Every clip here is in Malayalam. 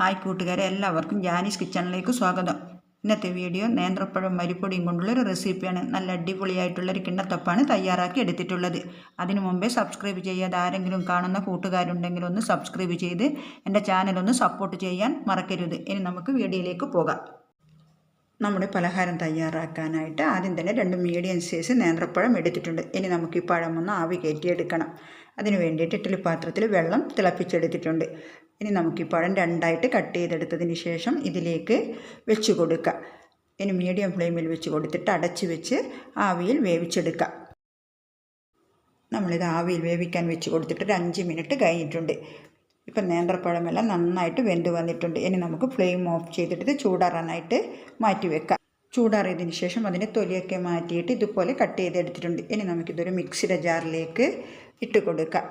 ഹായ് കൂട്ടുകാരെ, എല്ലാവർക്കും ജാനീസ് കിച്ചണിലേക്ക് സ്വാഗതം. ഇന്നത്തെ വീഡിയോ നേന്ത്രപ്പഴം മരിപ്പൊടിയും കൊണ്ടുള്ളൊരു റെസിപ്പിയാണ്. നല്ല അടിപൊളിയായിട്ടുള്ളൊരു കിണ്ണത്തപ്പാണ് തയ്യാറാക്കി എടുത്തിട്ടുള്ളത്. അതിനു മുമ്പേ സബ്സ്ക്രൈബ് ചെയ്യാതെ ആരെങ്കിലും കാണുന്ന കൂട്ടുകാരുണ്ടെങ്കിൽ ഒന്ന് സബ്സ്ക്രൈബ് ചെയ്ത് എൻ്റെ ചാനലൊന്ന് സപ്പോർട്ട് ചെയ്യാൻ മറക്കരുത്. ഇനി നമുക്ക് വീഡിയോയിലേക്ക് പോകാം. നമ്മുടെ പലഹാരം തയ്യാറാക്കാനായിട്ട് ആദ്യം തന്നെ 2 മീഡിയം സൈസ് നേന്ത്രപ്പഴം എടുത്തിട്ടുണ്ട്. ഇനി നമുക്ക് ഈ പഴമൊന്ന് ആവി കയറ്റിയെടുക്കണം. അതിന് വേണ്ടിയിട്ട് ഇഡ്ഡലി പാത്രത്തിൽ വെള്ളം തിളപ്പിച്ചെടുത്തിട്ടുണ്ട്. ഇനി നമുക്ക് ഈ പഴം 2ആയിട്ട് കട്ട് ചെയ്തെടുത്തതിന് ശേഷം ഇതിലേക്ക് വെച്ച് കൊടുക്കുക. ഇനി മീഡിയം ഫ്ലെയിമിൽ വെച്ച് കൊടുത്തിട്ട് അടച്ച് വെച്ച് ആവിയിൽ വേവിച്ചെടുക്കുക. നമ്മളിത് ആവിയിൽ വേവിക്കാൻ വെച്ച് കൊടുത്തിട്ട് ഒരു 5 മിനിറ്റ് കഴിഞ്ഞിട്ടുണ്ട്. ഇപ്പം നേന്ത്രപ്പഴമെല്ലാം നന്നായിട്ട് വെന്ത് വന്നിട്ടുണ്ട്. ഇനി നമുക്ക് ഫ്ലെയിം ഓഫ് ചെയ്തിട്ട് ചൂടാറാനായിട്ട് മാറ്റി വെക്കാം. ചൂടാറിയതിന് ശേഷം അതിൻ്റെ തൊലിയൊക്കെ മാറ്റിയിട്ട് ഇതുപോലെ കട്ട് ചെയ്തെടുത്തിട്ടുണ്ട്. ഇനി നമുക്കിതൊരു മിക്സിയുടെ ജാറിലേക്ക് ഇട്ട് കൊടുക്കാം.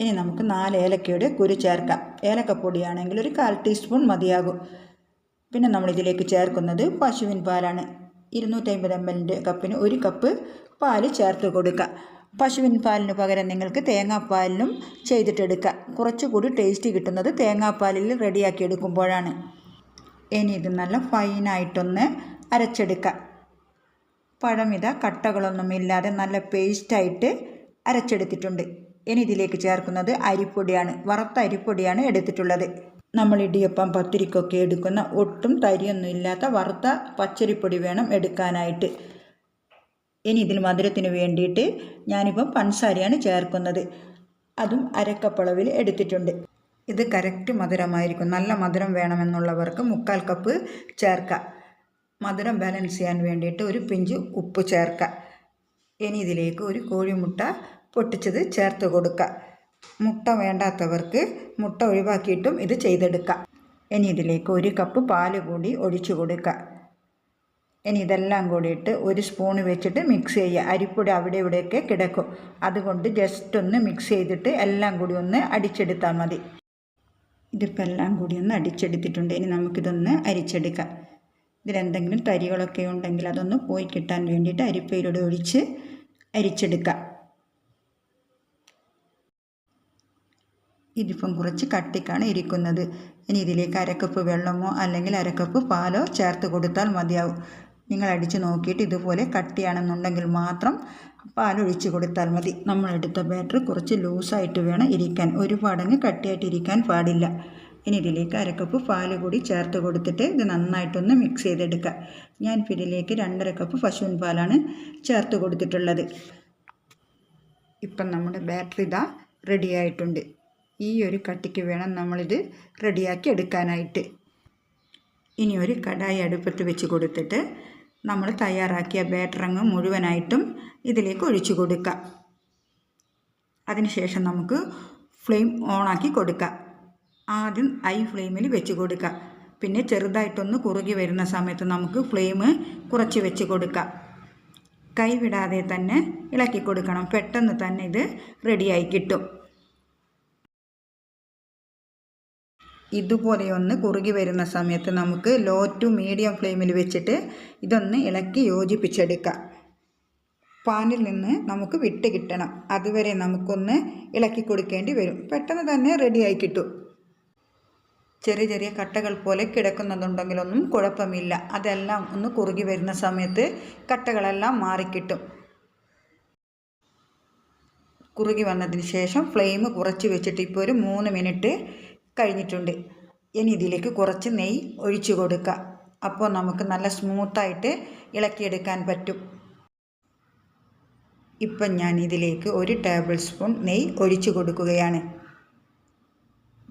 ഇനി നമുക്ക് 4 ഏലക്കയുടെ കുരു ചേർക്കാം. ഏലക്കപ്പൊടിയാണെങ്കിൽ ഒരു 1/4 ടീസ്പൂൺ മതിയാകും. പിന്നെ നമ്മളിതിലേക്ക് ചേർക്കുന്നത് പശുവിൻ പാലാണ്. 250 ml കപ്പിന് 1 കപ്പ് പാൽ ചേർത്ത് കൊടുക്കുക. പശുവിൻ പാലിന് പകരം നിങ്ങൾക്ക് തേങ്ങാപ്പാലിനും ചെയ്തിട്ടെടുക്കുക. കുറച്ചുകൂടി ടേസ്റ്റ് കിട്ടുന്നത് തേങ്ങാപ്പാലിൽ റെഡിയാക്കി എടുക്കുമ്പോഴാണ്. ഇനി ഇത് നല്ല ഫൈനായിട്ടൊന്ന് അരച്ചെടുക്കുക. പഴം കട്ടകളൊന്നുമില്ലാതെ നല്ല പേസ്റ്റായിട്ട് അരച്ചെടുത്തിട്ടുണ്ട്. ഇനി ഇതിലേക്ക് ചേർക്കുന്നത് അരിപ്പൊടിയാണ്. വറുത്ത അരിപ്പൊടിയാണ് എടുത്തിട്ടുള്ളത്. നമ്മൾ ഇടിയപ്പം പത്തിരിക്കൊക്കെ എടുക്കുന്ന ഒട്ടും തരിയൊന്നും ഇല്ലാത്ത വറുത്ത പച്ചരിപ്പൊടി വേണം എടുക്കാനായിട്ട്. ഇനി ഇതിൽ മധുരത്തിന് വേണ്ടിയിട്ട് ഞാനിപ്പം പഞ്ചസാരയാണ് ചേർക്കുന്നത്. അതും അരക്കപ്പളവിൽ എടുത്തിട്ടുണ്ട്. ഇത് കറക്റ്റ് മധുരമായിരിക്കും. നല്ല മധുരം വേണമെന്നുള്ളവർക്ക് 1/4 കപ്പ് ചേർക്കാം. മധുരം ബാലൻസ് ചെയ്യാൻ വേണ്ടിയിട്ട് ഒരു പിഞ്ച് ഉപ്പ് ചേർക്കാം. ഇനി ഇതിലേക്ക് ഒരു കോഴിമുട്ട പൊട്ടിച്ചത് ചേർത്ത് കൊടുക്കുക. മുട്ട വേണ്ടാത്തവർക്ക് മുട്ട ഒഴിവാക്കിയിട്ടും ഇത് ചെയ്തെടുക്കാം. ഇനി ഇതിലേക്ക് 1 കപ്പ് പാൽ കൂടി ഒഴിച്ചു കൊടുക്കുക. ഇനി ഇതെല്ലാം കൂടിയിട്ട് 1 സ്പൂൺ വെച്ചിട്ട് മിക്സ് ചെയ്യുക. അരിപ്പൊടി അവിടെ ഇവിടെയൊക്കെ കിടക്കും. അതുകൊണ്ട് ജസ്റ്റ് ഒന്ന് മിക്സ് ചെയ്തിട്ട് എല്ലാം കൂടി ഒന്ന് അടിച്ചെടുത്താൽ മതി. ഇതിപ്പോൾ എല്ലാം കൂടി ഒന്ന് അടിച്ചെടുത്തിട്ടുണ്ട്. ഇനി നമുക്കിതൊന്ന് അരിച്ചെടുക്കാം. ഇതിലെന്തെങ്കിലും തരികളൊക്കെ ഉണ്ടെങ്കിൽ അതൊന്ന് പോയി കിട്ടാൻ വേണ്ടിയിട്ട് അരിപ്പയിലൂടെ ഒഴിച്ച് അരിച്ചെടുക്കാം. ഇതിപ്പം കുറച്ച് കട്ടിക്കാണ് ഇരിക്കുന്നത്. ഇനി ഇതിലേക്ക് 1/2 കപ്പ് വെള്ളമോ അല്ലെങ്കിൽ 1/2 കപ്പ് പാലോ ചേർത്ത് കൊടുത്താൽ മതിയാവും. നിങ്ങൾ അടിച്ച് നോക്കിയിട്ട് ഇതുപോലെ കട്ടിയാണെന്നുണ്ടെങ്കിൽ മാത്രം പാലൊഴിച്ച് കൊടുത്താൽ മതി. നമ്മളെടുത്ത ബാറ്റർ കുറച്ച് ലൂസായിട്ട് വേണം ഇരിക്കാൻ. ഒരുപാടങ്ങ് കട്ടിയായിട്ട് ഇരിക്കാൻ പാടില്ല. ഇനി ഇതിലേക്ക് 1/2 കപ്പ് പാൽ കൂടി ചേർത്ത് കൊടുത്തിട്ട് ഇത് നന്നായിട്ടൊന്ന് മിക്സ് ചെയ്തെടുക്കുക. ഞാനിപ്പോൾ ഇതിലേക്ക് 2.5 കപ്പ് പശുവിൻ പാലാണ് ചേർത്ത് കൊടുത്തിട്ടുള്ളത്. ഇപ്പം നമ്മുടെ ബാറ്റർ റെഡിയായിട്ടുണ്ട്. ഈ ഒരു കട്ടിക്ക് വേണം നമ്മളിത് റെഡിയാക്കി എടുക്കാനായിട്ട്. ഇനി ഒരു കടായി അടുപ്പത്ത് വെച്ച് കൊടുത്തിട്ട് നമ്മൾ തയ്യാറാക്കിയ ബാറ്ററങ്ങ് മുഴുവനായിട്ടും ഇതിലേക്ക് ഒഴിച്ചു കൊടുക്കുക. അതിനുശേഷം നമുക്ക് ഫ്ലെയിം ഓണാക്കി കൊടുക്കാം. ആദ്യം ഹൈ ഫ്ലെയിമിൽ വെച്ച് കൊടുക്കുക. പിന്നെ ചെറുതായിട്ടൊന്ന് കുറുകി വരുന്ന സമയത്ത് നമുക്ക് ഫ്ലെയിം കുറച്ച് വെച്ച് കൊടുക്കാം. കൈവിടാതെ തന്നെ ഇളക്കി കൊടുക്കണം. പെട്ടെന്ന് തന്നെ ഇത് റെഡിയായി കിട്ടും. ഇതുപോലെ ഒന്ന് കുറുകി വരുന്ന സമയത്ത് നമുക്ക് ലോ ടു മീഡിയം ഫ്ലെയിമിൽ വെച്ചിട്ട് ഇതൊന്ന് ഇളക്കി യോജിപ്പിച്ചെടുക്കാം. പാനിൽ നിന്ന് നമുക്ക് വിട്ട് കിട്ടണം. അതുവരെ നമുക്കൊന്ന് ഇളക്കി കൊടുക്കേണ്ടി വരും. പെട്ടെന്ന് തന്നെ റെഡിയായി കിട്ടും. ചെറിയ ചെറിയ കട്ടകൾ പോലെ കിടക്കുന്നതുണ്ടെങ്കിലൊന്നും കുഴപ്പമില്ല. അതെല്ലാം ഒന്ന് കുറുകി വരുന്ന സമയത്ത് കട്ടകളെല്ലാം മാറിക്കിട്ടും. കുറുകി വന്നതിന് ശേഷം ഫ്ലെയിം കുറച്ച് വെച്ചിട്ട് ഇപ്പോൾ ഒരു 3 മിനിറ്റ് കഴിഞ്ഞിട്ടുണ്ട്. ഇനി ഇതിലേക്ക് കുറച്ച് നെയ്യ് ഒഴിച്ചു കൊടുക്കുക. അപ്പോൾ നമുക്ക് നല്ല സ്മൂത്തായിട്ട് ഇളക്കിയെടുക്കാൻ പറ്റും. ഇപ്പം ഞാൻ ഇതിലേക്ക് 1 ടേബിൾ സ്പൂൺ നെയ്യ് ഒഴിച്ചു കൊടുക്കുകയാണ്.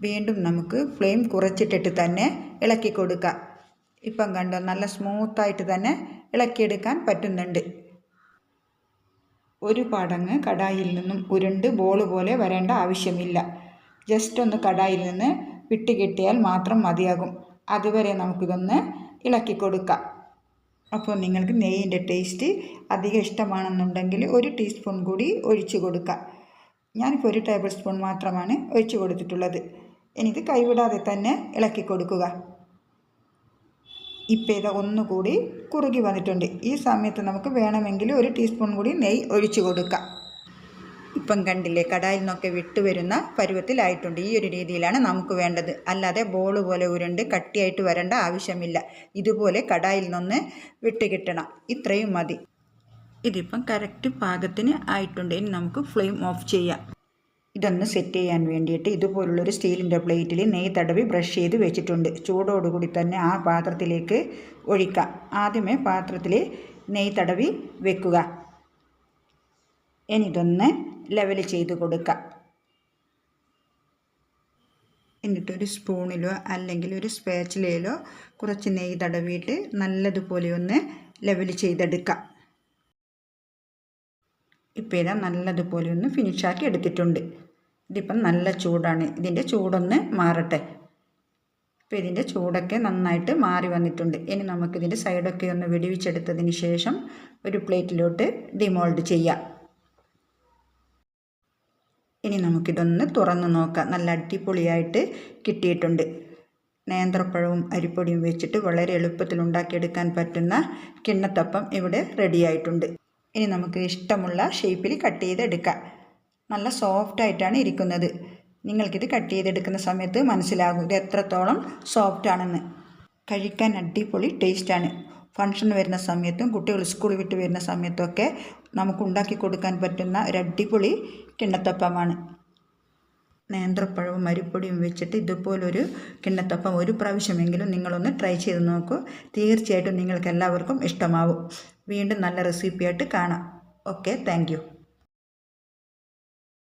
വീണ്ടും നമുക്ക് ഫ്ലെയിം കുറച്ചിട്ടിട്ട് തന്നെ ഇളക്കി കൊടുക്കുക. ഇപ്പം കണ്ടോ, നല്ല സ്മൂത്തായിട്ട് തന്നെ ഇളക്കിയെടുക്കാൻ പറ്റുന്നുണ്ട്. ഒരു പാടങ്ങ് കടായിൽ നിന്നും ഉരുണ്ട് ബോൾ പോലെ വരേണ്ട ആവശ്യമില്ല. ജസ്റ്റ് ഒന്ന് കടായിൽ നിന്ന് വിട്ട് കിട്ടിയാൽ മാത്രം മതിയാകും. അതുവരെ നമുക്കിതൊന്ന് ഇളക്കി കൊടുക്കാം. അപ്പോൾ നിങ്ങൾക്ക് നെയ്യിൻ്റെ ടേസ്റ്റ് അധികം ഇഷ്ടമാണെന്നുണ്ടെങ്കിൽ 1 ടീസ്പൂൺ കൂടി ഒഴിച്ചു കൊടുക്കാം. ഞാനിപ്പോൾ 1 ടേബിൾ സ്പൂൺ മാത്രമാണ് ഒഴിച്ചു കൊടുത്തിട്ടുള്ളത്. ഇനി ഇത് കൈവിടാതെ തന്നെ ഇളക്കി കൊടുക്കുക. ഇപ്പോൾ ഇത് ഒന്നുകൂടി കുറുകി വന്നിട്ടുണ്ട്. ഈ സമയത്ത് നമുക്ക് വേണമെങ്കിൽ 1 ടീസ്പൂൺ കൂടി നെയ്യ് ഒഴിച്ചു കൊടുക്കാം. ഇപ്പം കണ്ടില്ലേ, കടായിൽ നിന്നൊക്കെ വിട്ടുവരുന്ന പരുവത്തിലായിട്ടുണ്ട്. ഈ ഒരു രീതിയിലാണ് നമുക്ക് വേണ്ടത്. അല്ലാതെ ബോൾ പോലെ ഉരുണ്ട് കട്ടിയായിട്ട് വരേണ്ട ആവശ്യമില്ല. ഇതുപോലെ കടായിൽ നിന്ന് വിട്ട് കിട്ടണം. ഇത്രയും മതി. ഇതിപ്പം കറക്റ്റ് പാകത്തിന് ആയിട്ടുണ്ട്. ഇനി നമുക്ക് ഫ്ലെയിം ഓഫ് ചെയ്യാം. ഇതൊന്ന് സെറ്റ് ചെയ്യാൻ വേണ്ടിയിട്ട് ഇതുപോലുള്ളൊരു സ്റ്റീലിൻ്റെ പ്ലേറ്റിൽ നെയ്യ് തടവി ബ്രഷ് ചെയ്ത് വെച്ചിട്ടുണ്ട്. ചൂടോടുകൂടി തന്നെ ആ പാത്രത്തിലേക്ക് ഒഴിക്കാം. ആദ്യമേ പാത്രത്തിൽ നെയ്യ് തടവി വെക്കുക. ഇനി ഇതൊന്ന് ലെവൽ ചെയ്ത് കൊടുക്കാം. എന്നിട്ടൊരു സ്പൂണിലോ അല്ലെങ്കിൽ ഒരു സ്പാച്ചിലയിലോ കുറച്ച് നെയ്യ് തടവിയിട്ട് നല്ലതുപോലെ ഒന്ന് ലെവൽ ചെയ്തെടുക്കാം. ഇപ്പോൾ ഇതാ നല്ലതുപോലെ ഒന്ന് ഫിനിഷാക്കി എടുത്തിട്ടുണ്ട്. ഇതിപ്പം നല്ല ചൂടാണ്. ഇതിൻ്റെ ചൂടൊന്ന് മാറട്ടെ. ഇപ്പോൾ ഇതിൻ്റെ ചൂടൊക്കെ നന്നായിട്ട് മാറി വന്നിട്ടുണ്ട്. ഇനി നമുക്കിതിൻ്റെ സൈഡൊക്കെ ഒന്ന് വെടിവെച്ചെടുത്തതിന് ശേഷം ഒരു പ്ലേറ്റിലോട്ട് ഡിമോൾഡ് ചെയ്യാം. ഇനി നമുക്കിതൊന്ന് തുറന്ന് നോക്കാം. നല്ല അടിപൊളിയായിട്ട് കിട്ടിയിട്ടുണ്ട്. നേന്ത്രപ്പഴവും അരിപ്പൊടിയും വെച്ചിട്ട് വളരെ എളുപ്പത്തിൽ ഉണ്ടാക്കിയെടുക്കാൻ പറ്റുന്ന കിണ്ണത്തപ്പം ഇവിടെ റെഡിയായിട്ടുണ്ട്. ഇനി നമുക്ക് ഇഷ്ടമുള്ള ഷേപ്പിൽ കട്ട് ചെയ്തെടുക്കാം. നല്ല സോഫ്റ്റായിട്ടാണ് ഇരിക്കുന്നത്. നിങ്ങൾക്കിത് കട്ട് ചെയ്തെടുക്കുന്ന സമയത്ത് മനസ്സിലാകും ഇത് എത്രത്തോളം സോഫ്റ്റാണെന്ന്. കഴിക്കാൻ അടിപൊളി ടേസ്റ്റാണ്. ഫംഗ്ഷൻ വരുന്ന സമയത്തും കുട്ടികൾ സ്കൂൾ വിട്ട് വരുന്ന സമയത്തൊക്കെ നമുക്ക് ഉണ്ടാക്കി കൊടുക്കാൻ പറ്റുന്ന ഒരു അടിപൊളി കിണ്ണത്തപ്പമാണ്. നേന്ത്രപ്പഴവും അരിപ്പൊടിയും വെച്ചിട്ട് ഇതുപോലൊരു കിണ്ണത്തപ്പം ഒരു പ്രാവശ്യമെങ്കിലും നിങ്ങളൊന്ന് ട്രൈ ചെയ്ത് നോക്കൂ. തീർച്ചയായിട്ടും നിങ്ങൾക്ക് എല്ലാവർക്കും ഇഷ്ടമാവും. വീണ്ടും നല്ല റെസിപ്പിയായിട്ട് കാണാം. Okay, thank you.